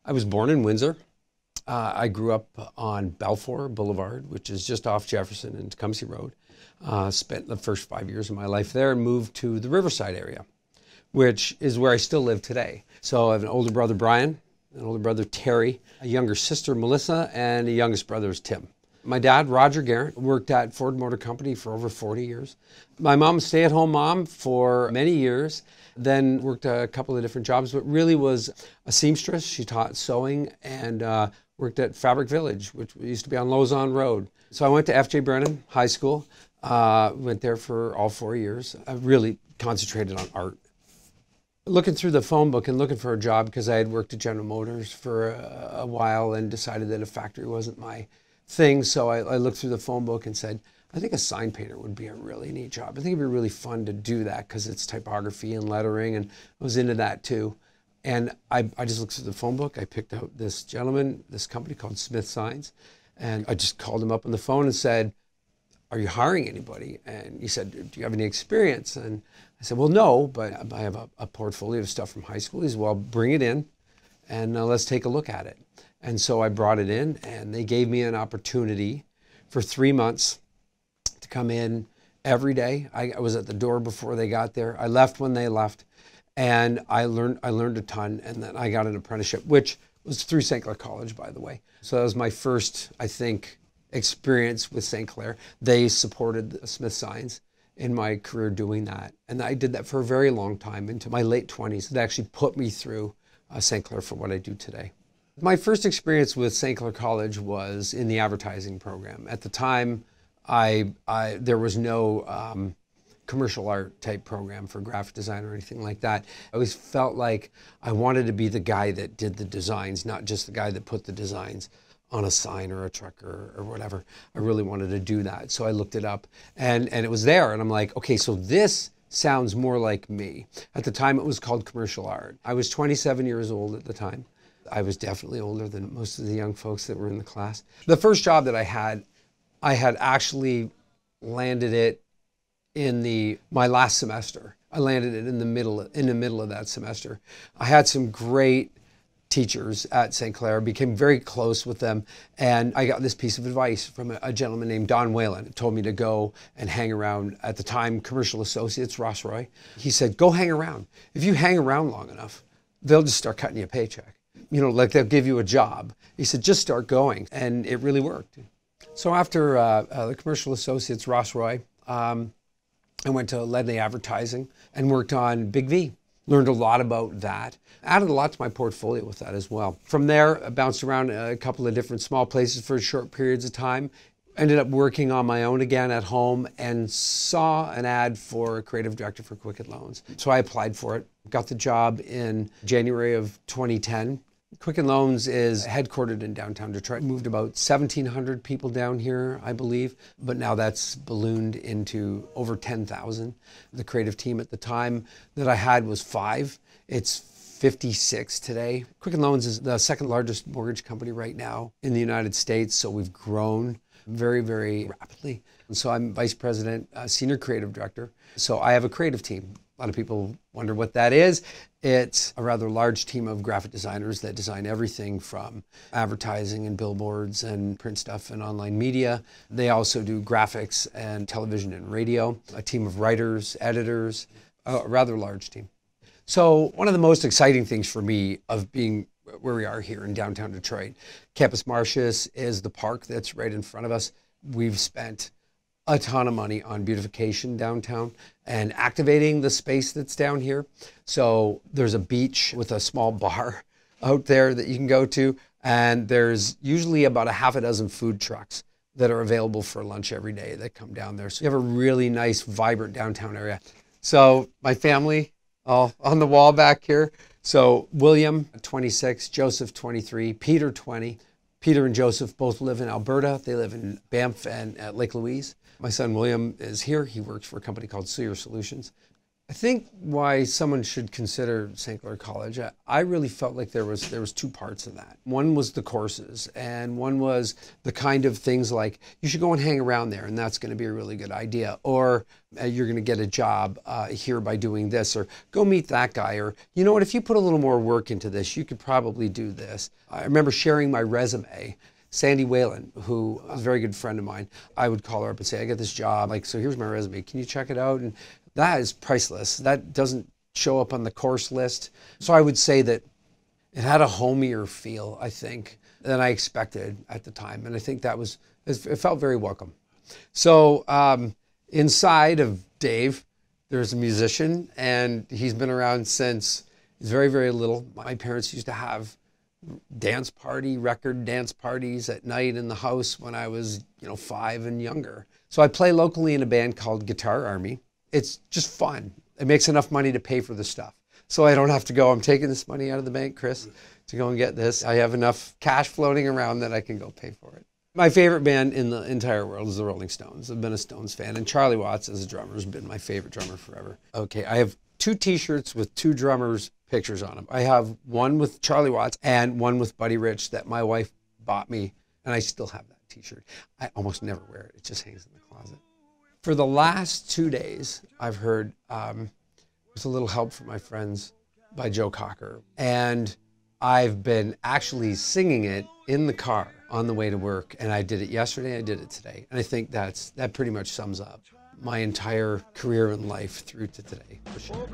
I was born in Windsor. I grew up on Balfour Boulevard, which is just off Jefferson and Tecumseh Road. Spent the first 5 years of my life there and moved to the Riverside area, which is where I still live today. So I have an older brother, Brian, an older brother, Terry, a younger sister, Melissa, and a youngest brother is Tim. My dad, Roger Garant, worked at Ford Motor Company for over 40 years. My mom, stay-at-home mom for many years, then worked a couple of different jobs, but really was a seamstress. She taught sewing and worked at Fabric Village, which used to be on Lausanne Road. So I went to F.J. Brennan High School, went there for all 4 years. I really concentrated on art. Looking through the phone book and looking for a job because I had worked at General Motors for a while and decided that a factory wasn't my thing. So I looked through the phone book and said, I think a sign painter would be a really neat job. I think it'd be really fun to do that because it's typography and lettering, and I was into that too. And I just looked through the phone book. I picked out this gentleman, this company called Smith Signs, and I just called him up on the phone and said, are you hiring anybody? And he said, do you have any experience? And I said, well, no, but I have a portfolio of stuff from high school. He said, well, bring it in and let's take a look at it. And so I brought it in, and they gave me an opportunity for 3 months to come in every day. I was at the door before they got there. I left when they left, and I learned a ton, and then I got an apprenticeship, which was through St. Clair College, by the way. So that was my first, I think, experience with St. Clair. They supported Smith Signs in my career doing that. And I did that for a very long time, into my late 20s. It actually put me through St. Clair for what I do today. My first experience with St. Clair College was in the advertising program. At the time, there was no commercial art type program for graphic design or anything like that. I always felt like I wanted to be the guy that did the designs, not just the guy that put the designs on a sign or a truck or whatever. I really wanted to do that. So I looked it up, and it was there. And I'm like, okay, so this sounds more like me. At the time, it was called commercial art. I was 27 years old at the time. I was definitely older than most of the young folks that were in the class. The first job that I had actually landed it in my last semester. I landed it in the middle of that semester. I had some great teachers at St. Clair, became very close with them, and I got this piece of advice from a gentleman named Don Whalen. He told me to go and hang around, at the time, Commercial Associates, Ross Roy. He said, go hang around. If you hang around long enough, they'll just start cutting you a paycheck. You know, like they'll give you a job. He said, just start going, and it really worked. So after the Commercial Associates, Ross Roy, I went to Ledley Advertising and worked on Big V. Learned a lot about that. Added a lot to my portfolio with that as well. From there, I bounced around a couple of different small places for short periods of time. Ended up working on my own again at home and saw an ad for a creative director for Quicken Loans. So I applied for it. Got the job in January of 2010. Quicken Loans is headquartered in downtown Detroit. Moved about 1,700 people down here, I believe, but now that's ballooned into over 10,000. The creative team at the time that I had was 5. It's 56 today. Quicken Loans is the second largest mortgage company right now in the United States, so we've grown very, very rapidly. And so I'm vice president, senior creative director. So I have a creative team. A lot of people wonder what that is. It's a rather large team of graphic designers that design everything from advertising and billboards and print stuff and online media. They also do graphics and television and radio, a team of writers, editors, a rather large team. So one of the most exciting things for me of being where we are here in downtown Detroit, Campus Martius is the park that's right in front of us. We've spent a ton of money on beautification downtown and activating the space that's down here. So there's a beach with a small bar out there that you can go to, and there's usually about a half a dozen food trucks that are available for lunch every day that come down there. So you have a really nice, vibrant downtown area. So my family, all on the wall back here. So William, 26, Joseph, 23, Peter, 20. Peter and Joseph both live in Alberta. They live in Banff and at Lake Louise. My son William is here. He works for a company called Sear Solutions. I think why someone should consider St. Clair College, I really felt like there was two parts of that. One was the courses, and one was the kind of things like, you should go and hang around there, and that's going to be a really good idea. Or you're going to get a job here by doing this, or go meet that guy, or you know what, if you put a little more work into this, you could probably do this. I remember sharing my resume. Sandy Whalen, who was a very good friend of mine, I would call her up and say, I got this job, like, so here's my resume, can you check it out? And that is priceless. That doesn't show up on the course list. So I would say that it had a homier feel, I think, than I expected at the time. And I think it felt very welcome. So inside of Dave, there's a musician, and he's been around since he's very, very little. My parents used to have record dance parties at night in the house when I was, 5 and younger. So I play locally in a band called Guitar Army. It's just fun. It makes enough money to pay for the stuff. So I don't have to go, I'm taking this money out of the bank, Chris, to go and get this. I have enough cash floating around that I can go pay for it. My favorite band in the entire world is the Rolling Stones. I've been a Stones fan, and Charlie Watts as a drummer has been my favorite drummer forever. Okay, I have 2 t-shirts with 2 drummers' pictures on them. I have one with Charlie Watts and one with Buddy Rich that my wife bought me, and I still have that t-shirt. I almost never wear it. It just hangs in the closet. For the last 2 days, I've heard With a Little Help from My Friends by Joe Cocker. And I've been actually singing it in the car on the way to work. And I did it yesterday, I did it today. And I think that pretty much sums up my entire career in life through to today, for sure.